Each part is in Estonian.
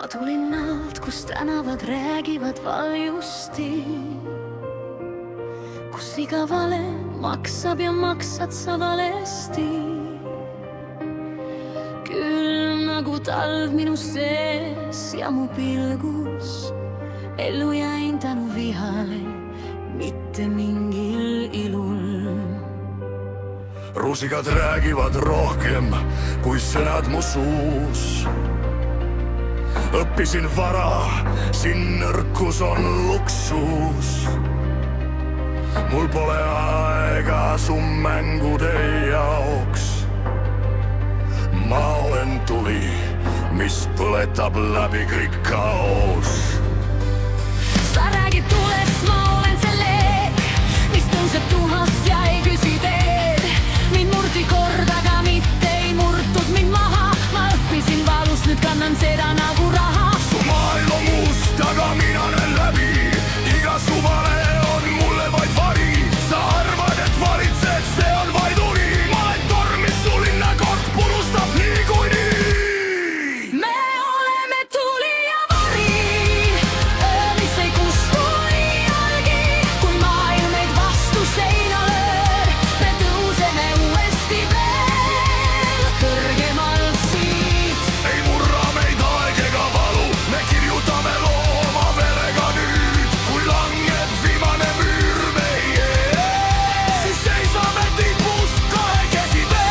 Ma tulin maalt, kus tänavad räägivad valjusti, kus iga vale maksab ja maksad sa valesti. Külm nagu talv minu sees ja mu pilgus, ellu jäin tänu vihale, mitte mingil ilul. Rusikad räägivad rohkem kui sõnad mu suus. Õppisin vara, siin nõrkus on luksus. Mul pole aega su mängude jaoks. Ma olen tuli, mis põletab läbi kõik kaos. Sa räägid tulest, ma olen see leek, mis tõuseb tuhast ja ei küsi teed. Mind murdi kord, aga mitte ei murtud mind maha. Ma õppisin valus, nüüd kannan seda nagu raha. Su maailm on must, aga mina näen läbi. Iga su vale on mulle vaid vari. Sa arvad, et valitsed, see on vaid uni. Ma olen torm, mis su linna kord purustab niikuinii. Me oleme tuli ja vari, mis ei kustu iialgi. Kui maailm meid vastu seina lööb, me tõuseme uuesti veel kõrgemalt siit. Ei murra meid aeg ega valu, me kirjutame looma verega nüüd. Kui langeb viimane müür meie ees, siis seisame tipus kahekesi veel.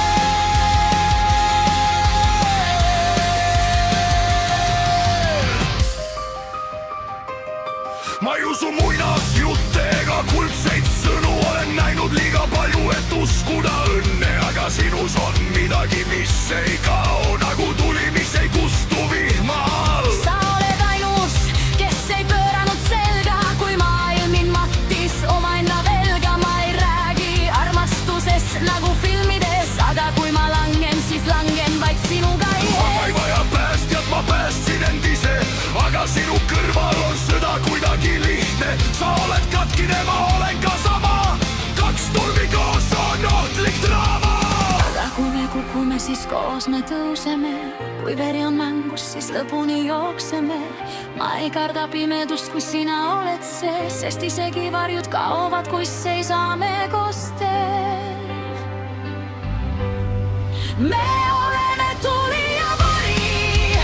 Ma ei usu muinasjutte ega kuldseid sõnu. Olen näinud liiga palju, et uskuda õnne. Aga sinus on midagi, mis ei kao, nagu tuli, mis ei kustu vihma all. Sa oled ainus, kes ei pööranud selga, kui maailm mind mattis omaenda velga. Ma ei räägi armastusest nagu filmides, aga kui ma langen, siis langen vaid sinuga Ma ei vaja päästjat, ma päästsin end ise. Aga sinu kõrval on sõda kuidagi lihtne. Sa oled katkine, ma olen ka sama. Kaks tulvi koos on ohtlik draama. Aga kui me kukume, siis koos me tõuseme. Kui veri on mängus, siis lõpuni jookseme. Ma ei karda pimedust, kui sina oled see, sest isegi varjud kaovad, kui seisame koos teel. Me oleme tuli ja vari,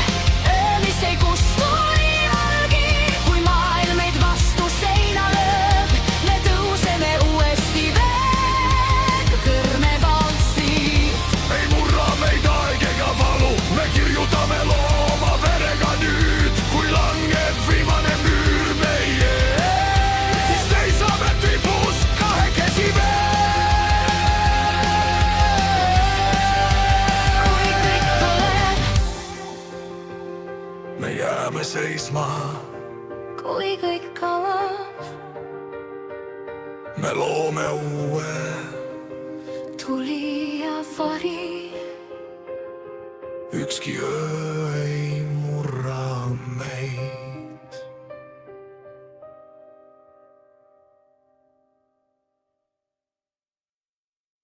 mis ei kustu iialgi. Kui maailm meid vastu seina lööb, me tõuseme uuesti veel kõrgemalt siit. Ei murra meid aeg ega valu, me kirjutame looma verega nüüd. Kui langeb viimane müür meie ees, siis seisame tipus kahekesi veel. Kui kõik põleb, Me jääme seisma, kui kõik kaob, me loome uue. tuli ja vari. Ükski öö ei